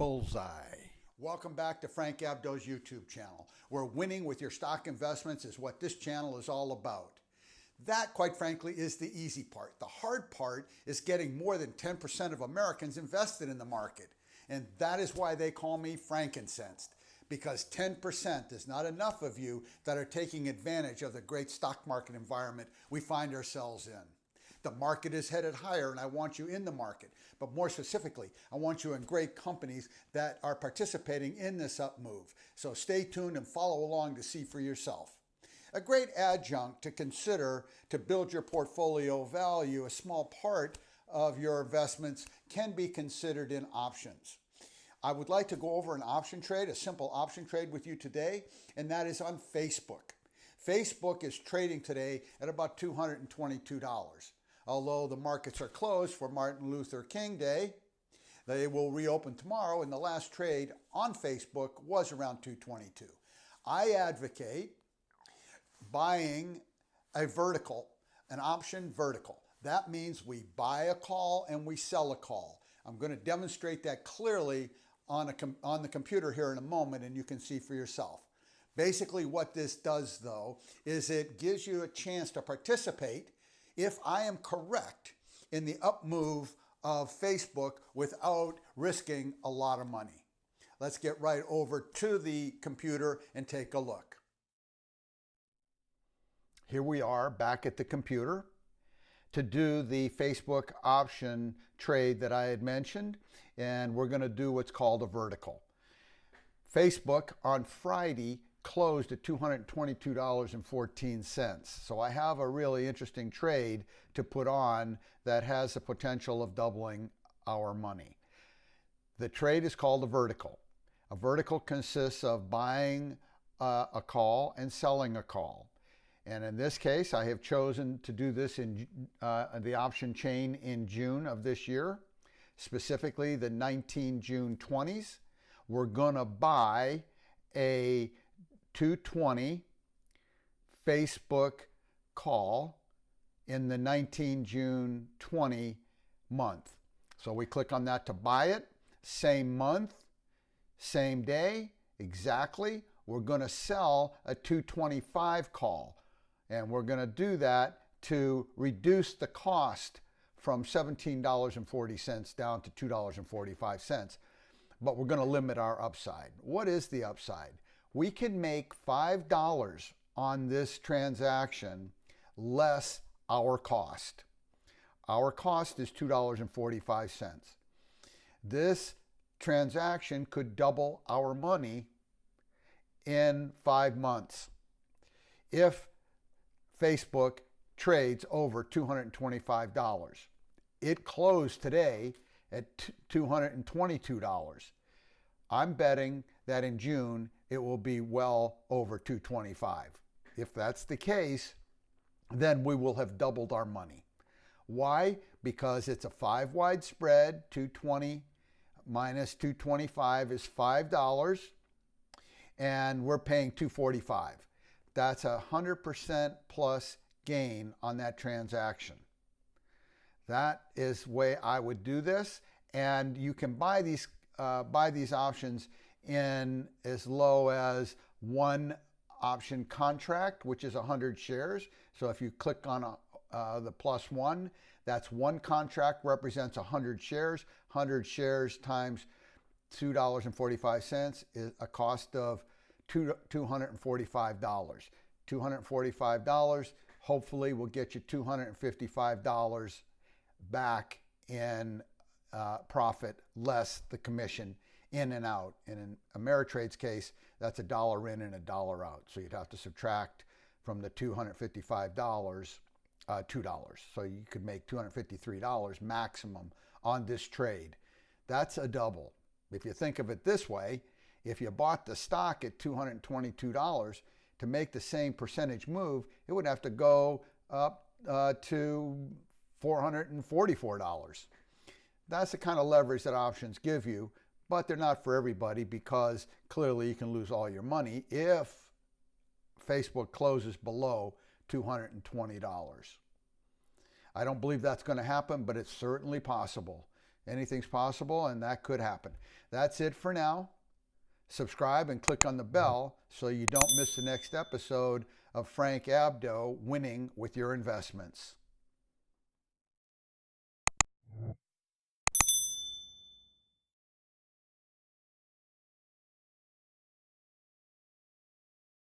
Bullseye. Welcome back to Frank Abdo's YouTube channel, where winning with your stock investments is what this channel is all about. That, quite frankly, is the easy part. The hard part is getting more than 10% of Americans invested in the market. And that is why they call me frankincense, because 10% is not enough of you that are taking advantage of the great stock market environment we find ourselves in. The market is headed higher, and I want you in the market. But more specifically, I want you in great companies that are participating in this up move. So stay tuned and follow along to see for yourself. A great adjunct to consider to build your portfolio value, a small part of your investments can be considered in options. I would like to go over an option trade, a simple option trade with you today, and that is on Facebook. Facebook is trading today at about $222. Although the markets are closed for Martin Luther King Day, they will reopen tomorrow, and the last trade on Facebook was around $222. I advocate buying a vertical, an option vertical. That means we buy a call and we sell a call. I'm going to demonstrate that clearly on the computer here in a moment, and you can see for yourself. Basically what this does, though, is it gives you a chance to participate if I am correct in the up move of Facebook without risking a lot of money. Let's get right over to the computer and take a look. Here we are back at the computer to do the Facebook option trade that I had mentioned, and we're going to do what's called a vertical. Facebook on Friday closed at $222.14. So I have a really interesting trade to put on that has the potential of doubling our money. The trade is called a vertical. A vertical consists of buying a call and selling a call. And in this case, I have chosen to do this in the option chain in June of this year, specifically the 19 June 20s. We're going to buy a 220 Facebook call in the 19 June 20 month. So we click on that to buy it. Same month, same day, exactly. We're going to sell a 225 call. And we're going to do that to reduce the cost from $17.40 down to $2.45. But we're going to limit our upside. What is the upside? We can make $5 on this transaction less our cost. Our cost is $2.45. This transaction could double our money in 5 months if Facebook trades over $225. It closed today at $222. I'm betting that in June it will be well over $225. If that's the case, then we will have doubled our money. Why? Because it's a 5-wide spread. 220 minus 225 is $5, and we're paying $245. That's 100% plus gain on that transaction. That is the way I would do this, and you can buy these options in as low as one option contract, which is 100 shares. So if you click on the +1, that's one contract represents 100 shares. 100 shares times $2.45 is a cost of $245. $245 hopefully will get you $255 back in profit less the commission in and out. And in Ameritrade's case, that's $1 in and $1 out. So you'd have to subtract from the $255 $2. So you could make $253 maximum on this trade. That's a double. If you think of it this way, if you bought the stock at $222 to make the same percentage move, it would have to go up to $444. That's the kind of leverage that options give you, but they're not for everybody, because clearly you can lose all your money if Facebook closes below $220. I don't believe that's going to happen, but it's certainly possible. Anything's possible, and that could happen. That's it for now. Subscribe and click on the bell so you don't miss the next episode of Frank Abdo Winning with Your Investments.